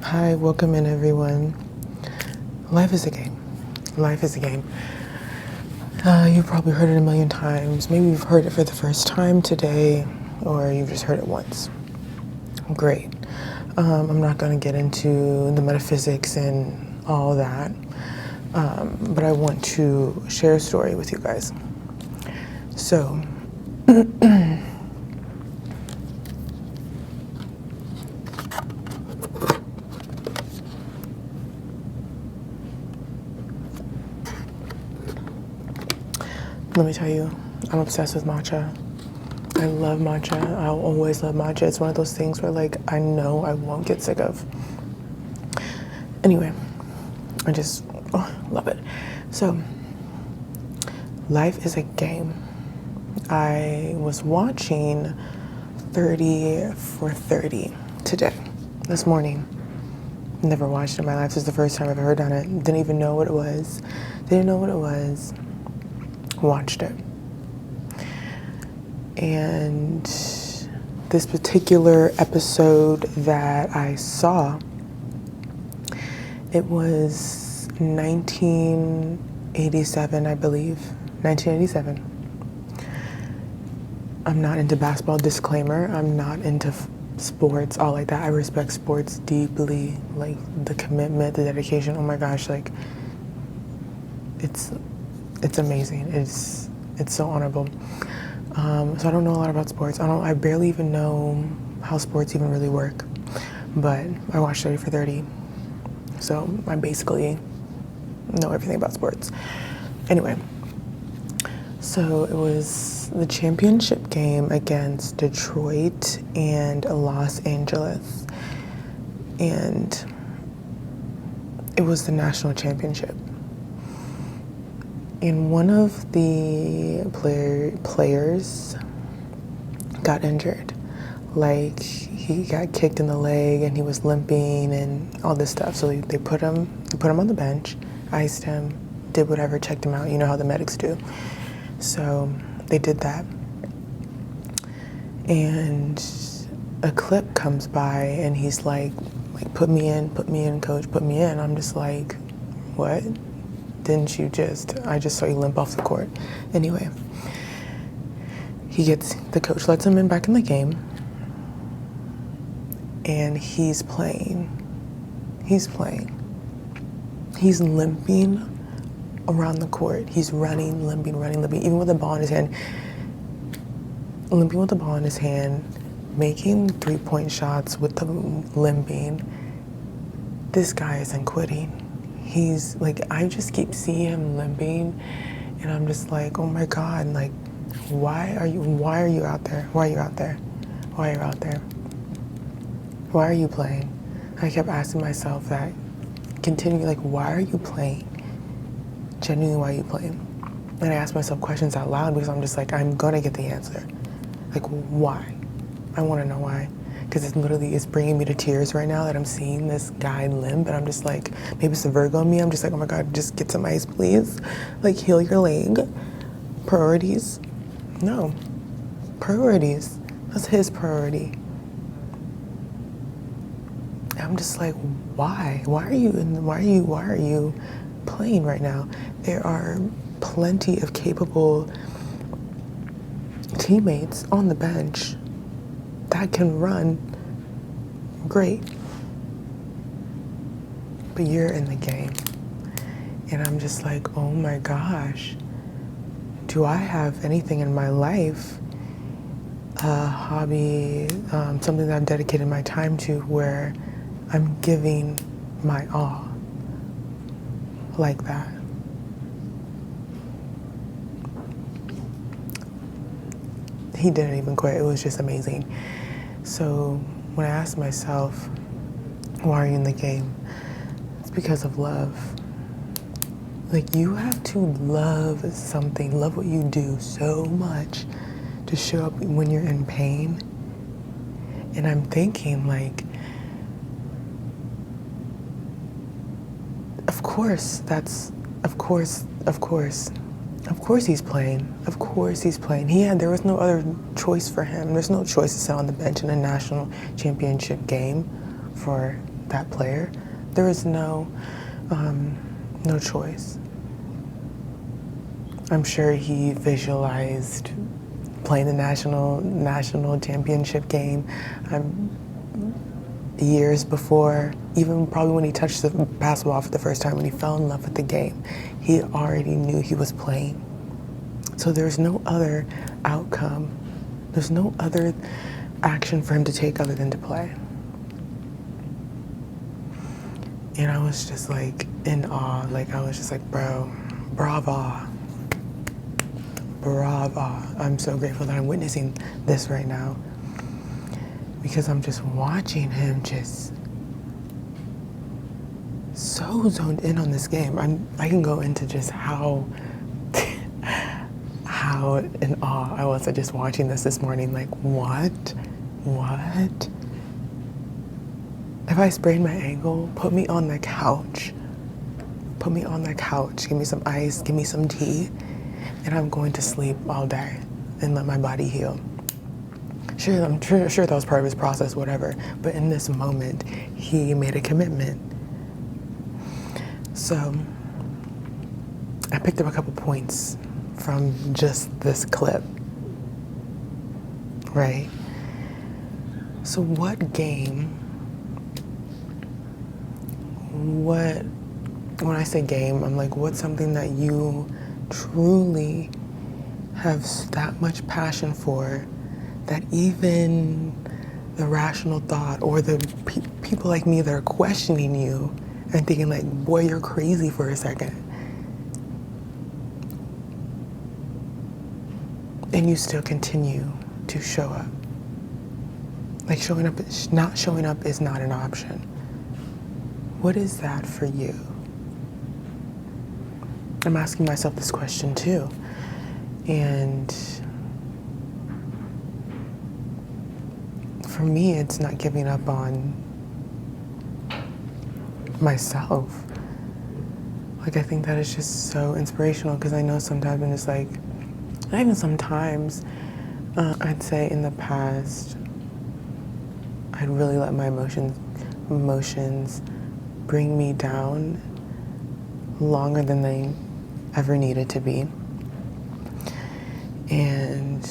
Hi, welcome in everyone. Life is a game. Life is a game. You've probably heard it a million times. Maybe you've heard it for the first time today, or you've just heard it once. Great. I'm not going to get into the metaphysics and all that, but I want to share a story with you guys. So, let me tell you, I'm obsessed with matcha. I love matcha. I'll always love matcha. It's one of those things where, like, I know I won't get sick of. Anyway, I just love it. So, life is a game. I was watching 30 for 30 today, this morning. Never watched it in my life. This is the first time I've ever done it. Didn't even know what it was. Watched it. And this particular episode that I saw, it was 1987, I believe. 1987. I'm not into basketball, disclaimer. I'm not into sports, all like that. I respect sports deeply, like the commitment, the dedication. Oh my gosh, like it's amazing. It's so honorable. So I don't know a lot about sports. I barely even know how sports even really work. But I watched 30 for 30. So I basically know everything about sports. Anyway, so it was the championship game against Detroit and Los Angeles. And it was the national championship. And one of the players got injured. Like, he got kicked in the leg and he was limping and all this stuff. So they put him on the bench, iced him, did whatever, checked him out. You know how the medics do. So they did that. And a clip comes by and he's like, put me in, coach, put me in. I'm just like, what? I just saw you limp off the court. Anyway, the coach lets him back in the game, and he's playing. He's limping around the court. He's limping, even with the ball in his hand. Limping with the ball in his hand, making 3-point shots with the limping. This guy isn't quitting. He's like, I just keep seeing him limping, and I'm just like, oh my God, like, why are you out there? Why are you playing? I kept asking myself that, continually, like, why are you playing? Genuinely, why are you playing? And I asked myself questions out loud because I'm just like, I'm gonna get the answer. Like, why? I wanna know why. Because it's bringing me to tears right now that I'm seeing this guy limp, and I'm just like, maybe it's the Virgo in me. I'm just like, oh my God, just get some ice, please. Like, heal your leg. Priorities? No. Priorities. That's his priority. And I'm just like, why? Why are you playing right now? There are plenty of capable teammates on the bench that can run great, but you're in the game. And I'm just like, oh my gosh, do I have anything in my life, a hobby, something that I've dedicated my time to, where I'm giving my all like that? He didn't even quit. It was just amazing. So when I asked myself, why are you in the game? It's because of love. Like, you have to love something, love what you do so much to show up when you're in pain. And I'm thinking, like, of course he's playing. There was no other choice for him. There's no choice to sit on the bench in a national championship game for that player, there is no choice. I'm sure he visualized playing the national championship game years before, even probably when he touched the basketball for the first time, when he fell in love with the game, he already knew he was playing. So there's no other outcome. There's no other action for him to take other than to play. And I was just like in awe. Like I was just like, bro, bravo. Bravo. I'm so grateful that I'm witnessing this right now, because I'm just watching him just so zoned in on this game. I can go into just how in awe I was at just watching this morning. Like, what? If I sprain my ankle, put me on the couch. Put me on the couch. Give me some ice, give me some tea, and I'm going to sleep all day and let my body heal. Sure, I'm sure that was part of his process, whatever. But in this moment, he made a commitment. So I picked up a couple points from just this clip, right? So when I say game, I'm like, what's something that you truly have that much passion for, that even the rational thought or the people like me that are questioning you and thinking like, boy, you're crazy for a second, and you still continue to show up. Like not showing up is not an option. What is that for you? I'm asking myself this question too. And for me, it's not giving up on myself. Like, I think that is just so inspirational, because I know sometimes I'm just like, not even sometimes, I'd say in the past, I'd really let my emotions bring me down longer than they ever needed to be. And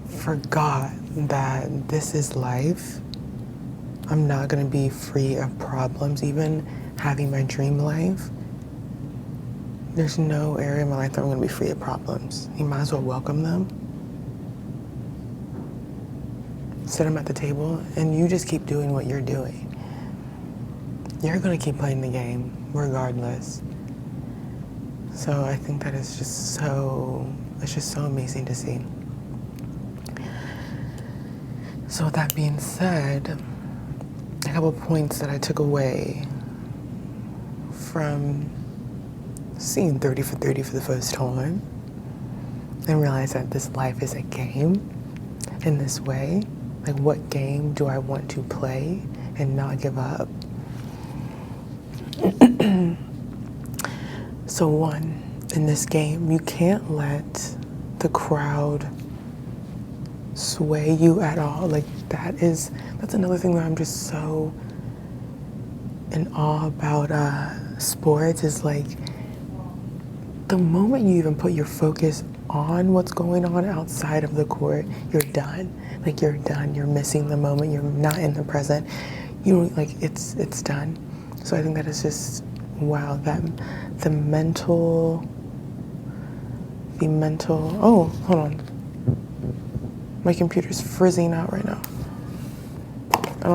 forgot that this is life. I'm not gonna be free of problems. Even having my dream life, there's no area in my life that I'm gonna be free of problems. You might as well welcome them. Sit them at the table, and you just keep doing what you're doing. You're gonna keep playing the game regardless. So I think that is just it's just so amazing to see. So with that being said, a couple points that I took away from seeing 30 for 30 for the first time, and realize that this life is a game in this way. Like, what game do I want to play and not give up? So one, in this game, you can't let the crowd sway you at all. Like, that's another thing that I'm just so in awe about sports, is like, the moment you even put your focus on what's going on outside of the court, you're done. Like, you're done. You're missing the moment. You're not in the present. It's done. So I think that is just, wow, that the mental, oh, hold on. My computer's frizzing out right now.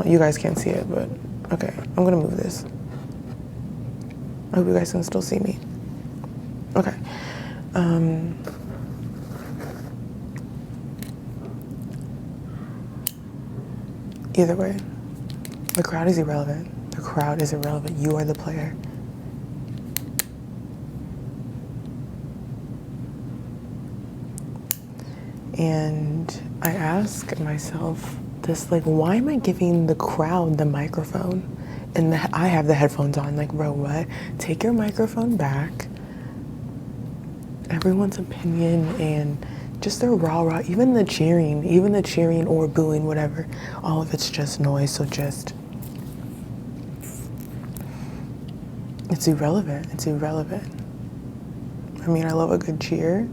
You guys can't see it, but okay, I'm gonna move this. I hope you guys can still see me. Okay. Either way, the crowd is irrelevant. The crowd is irrelevant. You are the player. And I ask myself this, like, why am I giving the crowd the microphone? And I have the headphones on. Like, bro, what? Take your microphone back. Everyone's opinion and just the rah-rah, even the cheering or booing, whatever, all of it's just noise. So just, it's irrelevant. It's irrelevant. I mean, I love a good cheer,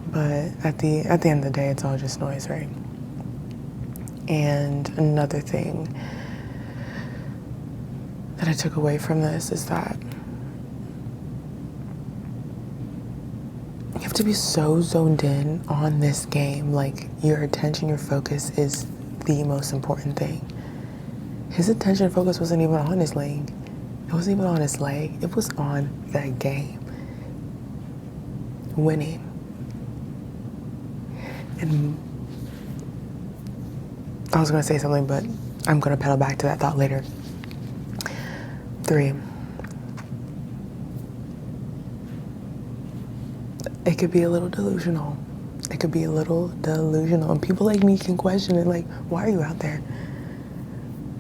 but at the end of the day, it's all just noise, right? And another thing that I took away from this is that you have to be so zoned in on this game. Like, your attention, your focus is the most important thing. His attention focus wasn't even on his leg. It wasn't even on his leg. It was on the game. Winning. And I was going to say something, but I'm going to pedal back to that thought later. 3. It could be a little delusional. It could be a little delusional. And people like me can question it, like, why are you out there?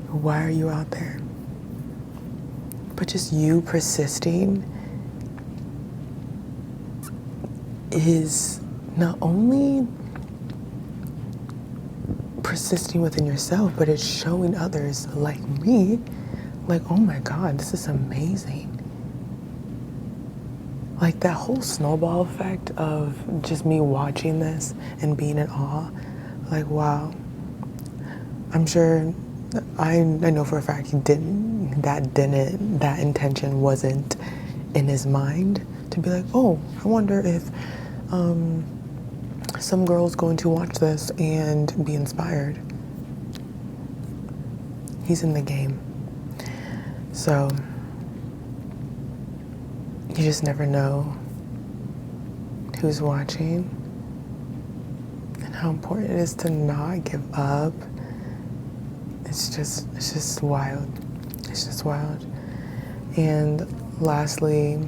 Why are you out there? But just you persisting is not only persisting within yourself, but it's showing others like me, like, oh my God, this is amazing. Like, that whole snowball effect of just me watching this and being in awe, like, wow. I'm sure, I know for a fact that intention wasn't in his mind to be like, oh, I wonder if some girl's going to watch this and be inspired. He's in the game. So you just never know who's watching and how important it is to not give up. It's just wild. It's just wild. And lastly,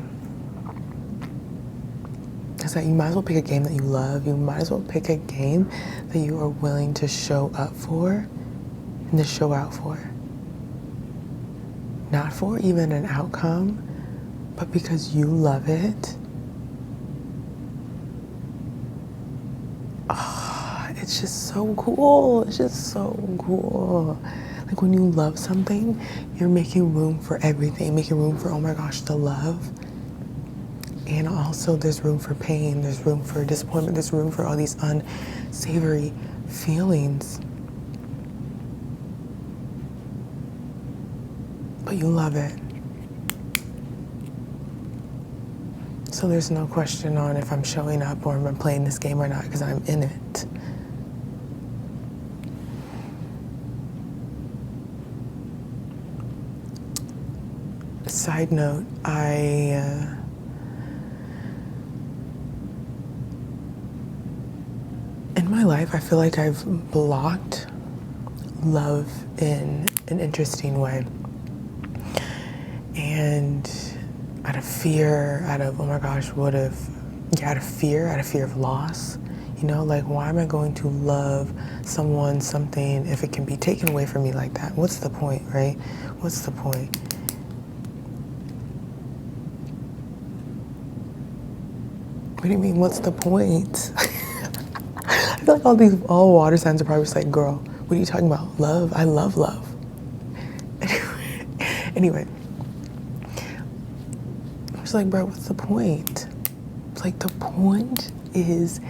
is that you might as well pick a game that you love. You might as well pick a game that you are willing to show up for and to show out for. Not for even an outcome, but because you love it. Oh, it's just so cool. It's just so cool. Like, when you love something, you're making room for everything, making room for, oh my gosh, the love. And also there's room for pain, there's room for disappointment, there's room for all these unsavory feelings. But you love it. So there's no question on if I'm showing up or if I'm playing this game or not, because I'm in it. Side note, in my life, I feel like I've blocked love in an interesting way. And out of fear, oh my gosh, out of fear of loss, like, why am I going to love someone, something, if it can be taken away from me like that? What's the point, right? What's the point? What do you mean, what's the point? I feel like all water signs are probably just like, girl, what are you talking about? Love? I love love. Anyway. I was like, bro, what's the point? It's like, the point is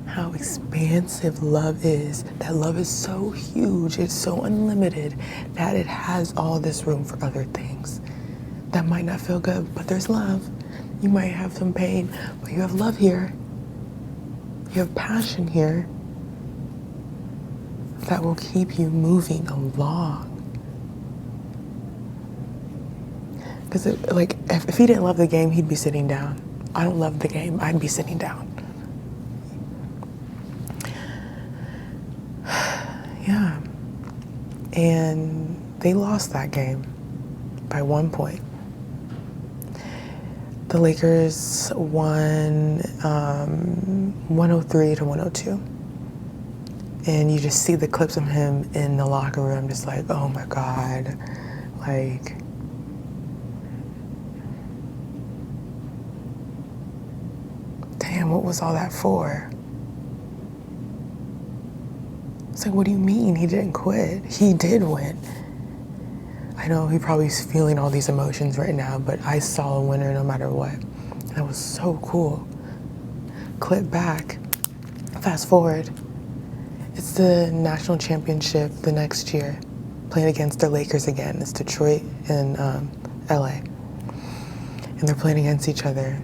how expansive love is. That love is so huge, it's so unlimited, that it has all this room for other things that might not feel good, but there's love. You might have some pain, but you have love here. You have passion here that will keep you moving along. Because if he didn't love the game, he'd be sitting down. I don't love the game, I'd be sitting down. Yeah. And they lost that game by 1 point. The Lakers won 103 to 102. And you just see the clips of him in the locker room, just like, oh my God, like, damn, And what was all that for? It's like, what do you mean he didn't quit? He did win. I know he probably is feeling all these emotions right now, but I saw a winner no matter what. And that was so cool. Clip back, fast forward. It's the national championship the next year, playing against the Lakers again. It's Detroit and LA. And they're playing against each other.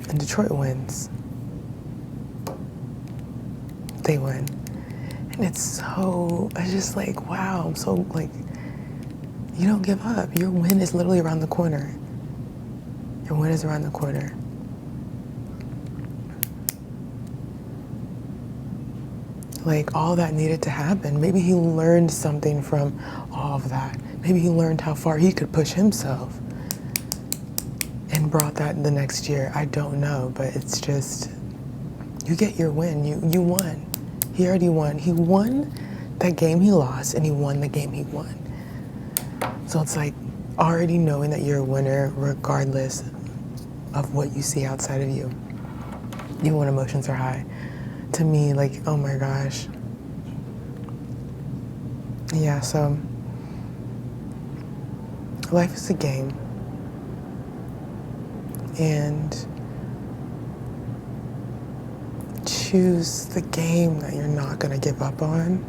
And Detroit wins. They win. And it's just like, wow, I'm so like, you don't give up. Your win is literally around the corner. Your win is around the corner. Like, all that needed to happen. Maybe he learned something from all of that. Maybe he learned how far he could push himself and brought that the next year. I don't know, but it's just, you get your win. You won. He already won. He won that game he lost, and he won the game he won. So it's like already knowing that you're a winner regardless of what you see outside of you, even when emotions are high. To me, like, oh my gosh. Yeah, so life is a game. And choose the game that you're not gonna give up on.